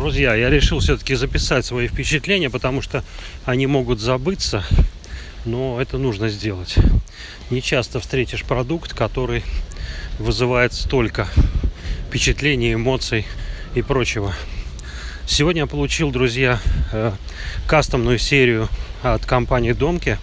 Друзья, я решил все-таки записать свои впечатления, потому что они могут забыться, но это нужно сделать. Не часто встретишь продукт, который вызывает столько впечатлений, эмоций и прочего. Сегодня я получил, друзья, кастомную серию от компании Домки,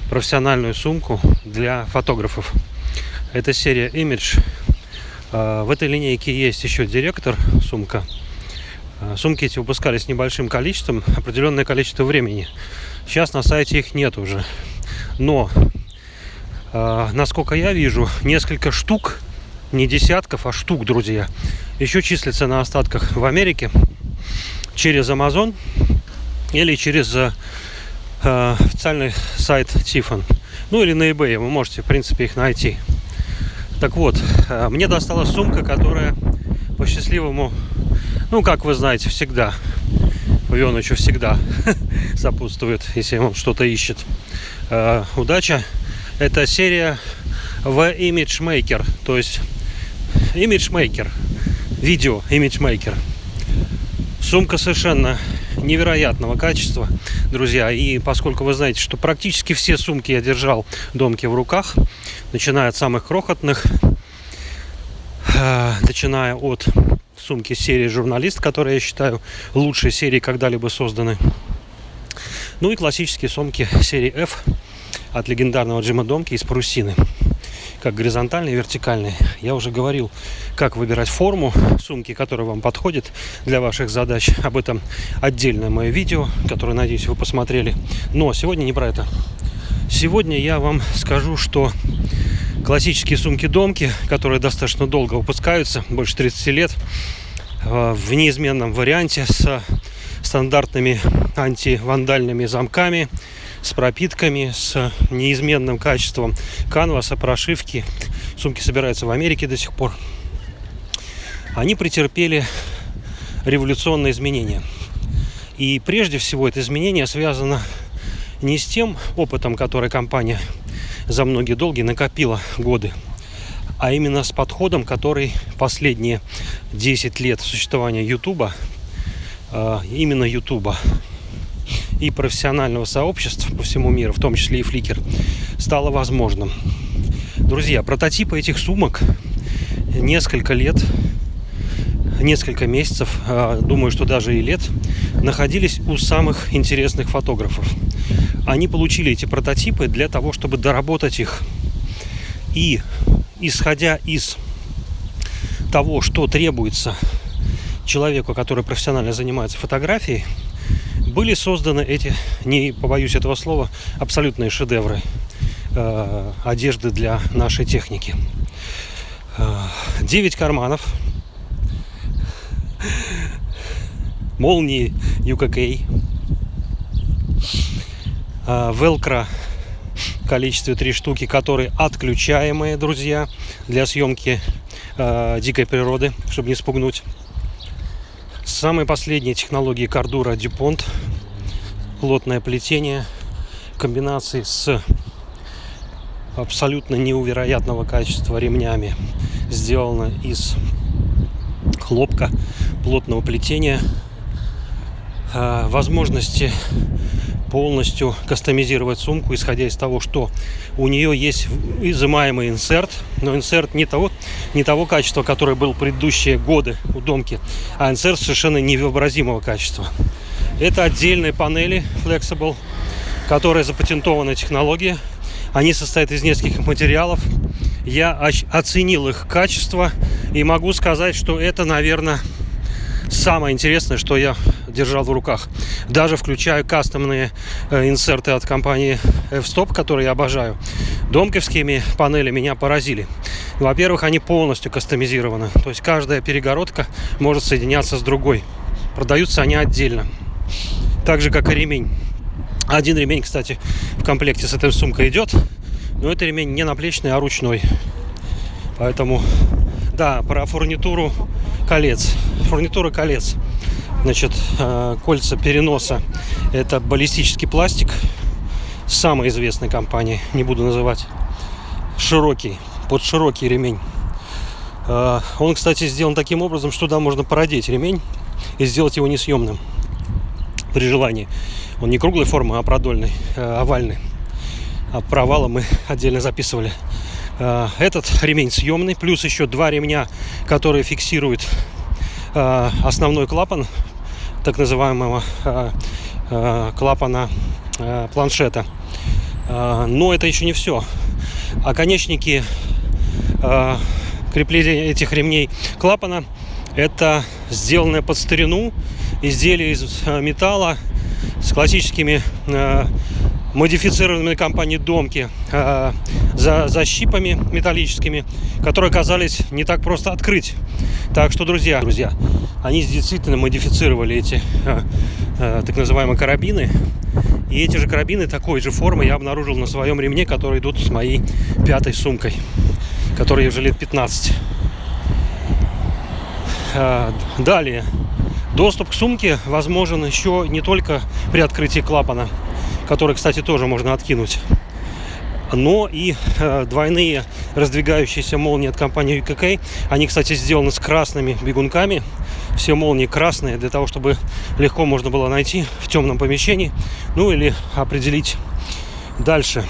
профессиональную сумку для фотографов. Это серия Image. В этой линейке есть еще директор сумка. Сумки эти выпускались небольшим количеством, определенное количество времени. Сейчас на сайте их нет уже. Но, насколько я вижу, несколько штук, не десятков, а штук, друзья, еще числятся на остатках в Америке через Amazon или через официальный сайт Tiffany. Ну или на eBay, вы можете, в принципе, их найти. Так вот, мне досталась сумка, которая по счастливому, как вы знаете, всегда, Ионычу всегда сопутствует, если он что-то ищет, удача. Это серия The Image Maker, то есть Image Maker, видео Image Maker. Сумка совершенно невероятного качества, друзья. И поскольку вы знаете, что практически все сумки я держал Домки в руках, начиная от самых крохотных, начиная от сумки серии «Журналист», которая, я считаю, лучшей серии когда-либо созданы. Ну и классические сумки серии F от легендарного Джима Домки из парусины, как горизонтальные и вертикальные. Я уже говорил, как выбирать форму сумки, которая вам подходит для ваших задач. Об этом отдельное мое видео, которое, надеюсь, вы посмотрели. Но сегодня не про это. Сегодня я вам скажу, что классические сумки Домки, которые достаточно долго выпускаются, больше 30 лет, в неизменном варианте с стандартными антивандальными замками, с пропитками, с неизменным качеством канваса, прошивки. Сумки собираются в Америке до сих пор. Они претерпели революционные изменения. И прежде всего это изменение связано не с тем опытом, который компания за многие долгие накопила годы, а именно с подходом, который последние 10 лет существования Ютуба, именно Ютуба и профессионального сообщества по всему миру, в том числе и Flickr, стало возможным. Друзья, прототипы этих сумок несколько лет, несколько месяцев, думаю, что даже и лет, находились у самых интересных фотографов. Они получили эти прототипы для того, чтобы доработать их. И, исходя из того, что требуется человеку, который профессионально занимается фотографией, были созданы эти, не побоюсь этого слова, абсолютные шедевры одежды для нашей техники. 9 карманов, молнии UKK, велкро в количестве 3 штуки, которые отключаемые, друзья, для съемки дикой природы, чтобы не спугнуть. Самые последние технологии Cordura DuPont, плотное плетение в комбинации с абсолютно невероятного качества ремнями, сделано из хлопка, плотного плетения, возможности полностью кастомизировать сумку, исходя из того, что у нее есть изымаемый инсерт, но инсерт не того качества, который был предыдущие годы у Домки, а инсерт совершенно невообразимого качества. Это отдельные панели Flexible, которые запатентованная технология. Они состоят из нескольких материалов. Я оценил их качество и могу сказать, что это, наверное, самое интересное, что я держал в руках. Даже включая кастомные инсерты от компании F-Stop, которые я обожаю. Домковскими панели меня поразили. Во-первых, они полностью кастомизированы. То есть каждая перегородка может соединяться с другой. Продаются они отдельно. Так же, как и ремень. Один ремень, кстати, в комплекте с этой сумкой идет. Но это ремень не наплечный, а ручной. Поэтому, да, про фурнитуру колец. Фурнитура колец. Значит, кольца переноса — это баллистический пластик самой известной компании, не буду называть, широкий, под широкий ремень. Он, кстати, сделан таким образом, что туда можно продеть ремень и сделать его несъемным при желании. Он не круглой формы, а продольный, овальный. А провалы мы отдельно записывали. Этот ремень съемный, плюс еще 2 ремня, которые фиксируют основной клапан, так называемого клапана планшета. Но это еще не все. Оконечники крепления этих ремней клапана — это сделанное под старину изделие из металла с классическими модифицированными компанией Домки защипами металлическими, которые оказались не так просто открыть. Так что, друзья, они действительно модифицировали эти так называемые карабины. И эти же карабины такой же формы я обнаружил на своем ремне, которые идут с моей 5-й сумкой, которой уже лет 15. Далее. Доступ к сумке возможен еще не только при открытии клапана, который, кстати, тоже можно откинуть, но и двойные раздвигающиеся молнии от компании UKK. Они, кстати, сделаны с красными бегунками. Все молнии красные, для того, чтобы легко можно было найти в темном помещении, ну или определить дальше.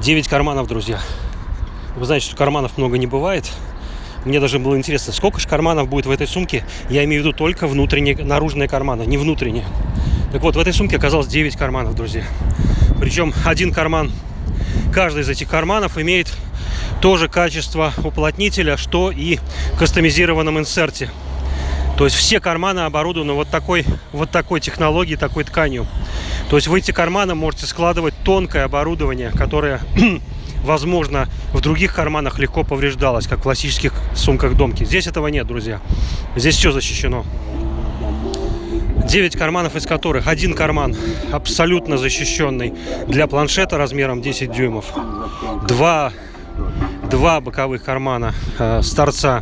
9 карманов, друзья. Вы знаете, что карманов много не бывает. Мне даже было интересно, сколько же карманов будет в этой сумке. Я имею в виду только внутренние, наружные карманы, не внутренние. Так вот, в этой сумке оказалось 9 карманов, друзья. Причем один карман, каждый из этих карманов имеет то же качество уплотнителя, что и в кастомизированном инсерте. То есть все карманы оборудованы вот такой технологией, такой тканью. То есть в эти карманы можете складывать тонкое оборудование, которое, возможно, в других карманах легко повреждалось, как в классических сумках Домки. Здесь этого нет, друзья. Здесь все защищено. 9 карманов, из которых один карман абсолютно защищенный для планшета размером 10 дюймов. Два боковых кармана с торца,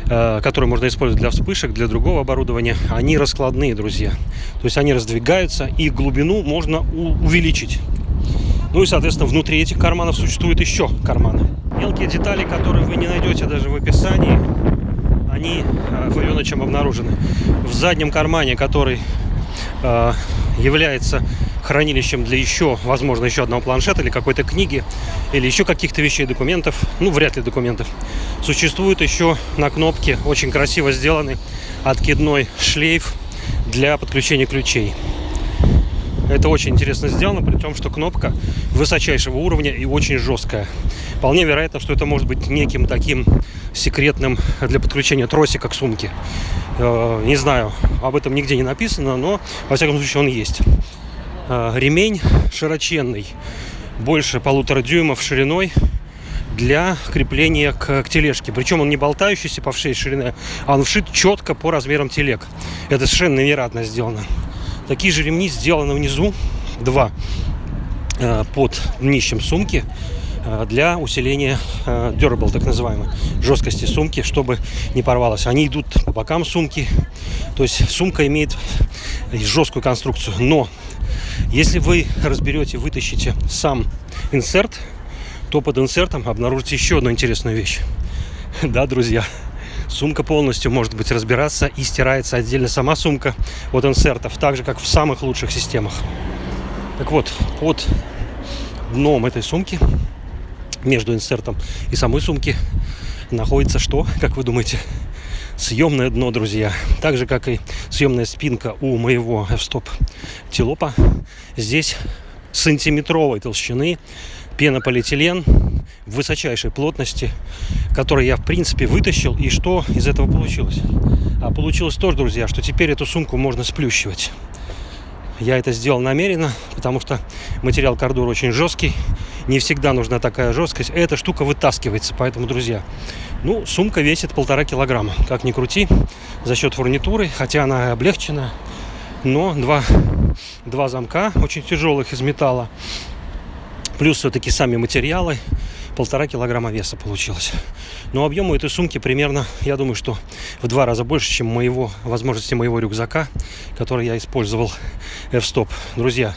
которые можно использовать для вспышек, для другого оборудования, они раскладные, друзья. То есть они раздвигаются, и глубину можно увеличить. Ну и, соответственно, внутри этих карманов существуют еще карманы. Мелкие детали, которые вы не найдете даже в описании, они в Ионычем обнаружены. В заднем кармане, который является хранилищем для возможно, еще одного планшета или какой-то книги, или еще каких-то вещей, документов, вряд ли документов, существует еще на кнопке очень красиво сделанный откидной шлейф для подключения ключей. Это очень интересно сделано, при том, что кнопка высочайшего уровня и очень жесткая. Вполне вероятно, что это может быть неким таким секретным для подключения тросика к сумке. Не знаю, об этом нигде не написано, но, во всяком случае, он есть. Ремень широченный, больше 1,5 дюймов шириной, для крепления к тележке. Причем он не болтающийся по всей ширине, а он вшит четко по размерам телег. Это совершенно невероятно сделано. Такие же ремни сделаны внизу, 2 под днищем сумки, для усиления durable, так называемой, жесткости сумки, чтобы не порвалось. Они идут по бокам сумки, то есть сумка имеет жесткую конструкцию. Но если вы разберете, вытащите сам инсерт, то под инсертом обнаружите еще одну интересную вещь. Да, друзья, сумка полностью может быть разбираться и стирается отдельно сама сумка от инсертов, так же, как в самых лучших системах. Так вот, под дном этой сумки, между инсертом и самой сумки, находится что, как вы думаете? Съемное дно, друзья. Так же, как и съемная спинка у моего F-Stop Тилопа. Здесь сантиметровой толщины пенополиэтилен высочайшей плотности, который я, в принципе, вытащил. И что из этого получилось? А получилось то, друзья, что теперь эту сумку можно сплющивать. Я это сделал намеренно, потому что материал кордур очень жесткий. Не всегда нужна такая жесткость. Эта штука вытаскивается. Поэтому, друзья, сумка весит 1,5 килограмма. Как ни крути, за счет фурнитуры, хотя она облегчена. Но два замка очень тяжелых из металла. Плюс все-таки сами материалы. 1,5 килограмма веса получилось. Но объем у этой сумки примерно, я думаю, что в 2 раза больше, чем возможности моего рюкзака, который я использовал, F-Stop. Друзья,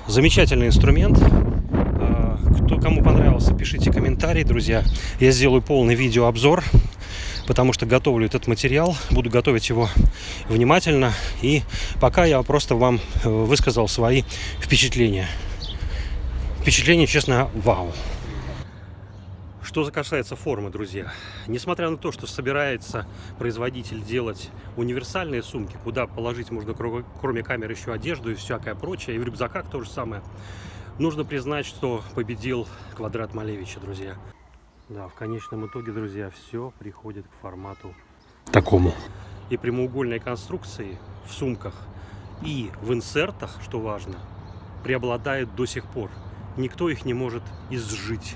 замечательный инструмент. Кому понравился, пишите комментарии, друзья. Я сделаю полный видеообзор потому что готовлю этот материал, буду готовить его внимательно, и пока я просто вам высказал свои впечатления. Впечатление, честно, вау. Что касается формы, друзья, несмотря на то, что собирается производитель делать универсальные сумки, куда положить можно кроме камеры еще одежду и всякое прочее, и в рюкзаках то же самое, нужно признать, что победил Квадрат Малевича, друзья. Да, в конечном итоге, друзья, все приходит к формату такому. И прямоугольные конструкции в сумках и в инсертах, что важно, преобладают до сих пор. Никто их не может изжить.